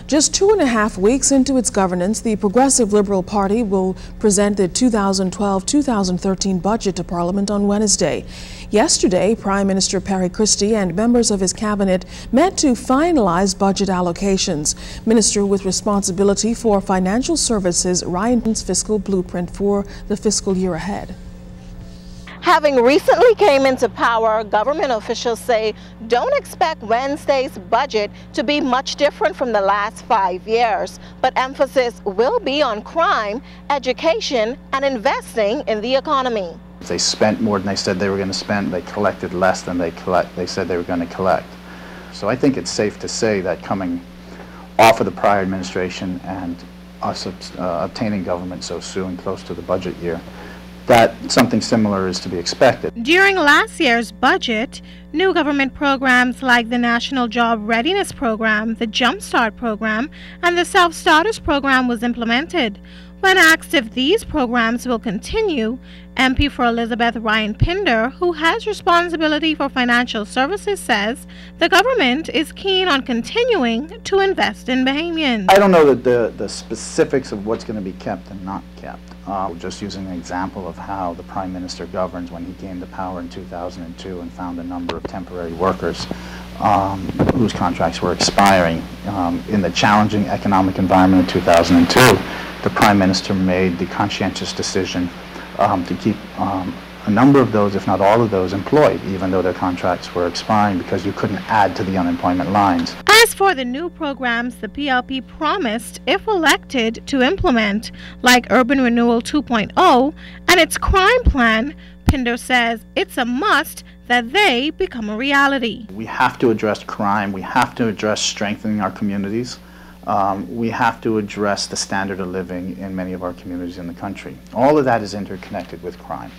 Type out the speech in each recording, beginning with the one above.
Just 2.5 weeks into its governance, the Progressive Liberal Party will present the 2012-2013 budget to Parliament on Wednesday. Yesterday, Prime Minister Perry Christie and members of his cabinet met to finalize budget allocations. Minister with responsibility for financial services Ryan's fiscal blueprint for the fiscal year ahead. Having recently came into power, government officials say don't expect Wednesday's budget to be much different from the last 5 years, but emphasis will be on crime, education, and investing in the economy. They spent more than they said they were going to spend. They collected less than they said they were going to collect. So I think it's safe to say that coming off of the prior administration and us obtaining government so soon, close to the budget year, that something similar is to be expected. During last year's budget, new government programs like the National Job Readiness Program, the Jumpstart Program, and the Self-Starters Program was implemented. When asked if these programs will continue, MP for Elizabeth Ryan Pinder, who has responsibility for financial services, says the government is keen on continuing to invest in Bahamians. I don't know that the specifics of what's going to be kept and not kept. Just using an example of how the Prime Minister governs when he came to power in 2002 and found a number of temporary workers whose contracts were expiring. In the challenging economic environment of 2002, the Prime Minister made the conscientious decision to keep a number of those, if not all of those, employed, even though their contracts were expiring, because you couldn't add to the unemployment lines. As for the new programs the PLP promised, if elected, to implement, like Urban Renewal 2.0 and its crime plan, Pinder says it's a must that they become a reality. We have to address crime. We have to address strengthening our communities. We have to address the standard of living in many of our communities in the country. All of that is interconnected with crime.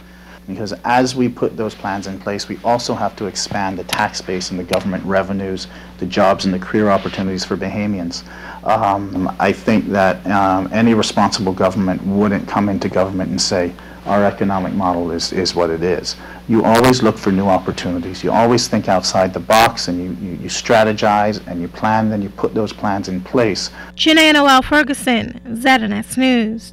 Because as we put those plans in place, we also have to expand the tax base and the government revenues, the jobs and the career opportunities for Bahamians. I think that any responsible government wouldn't come into government and say, our economic model is what it is. You always look for new opportunities. You always think outside the box, and you strategize and you plan, then you put those plans in place. Janae Noel Ferguson, ZNS News.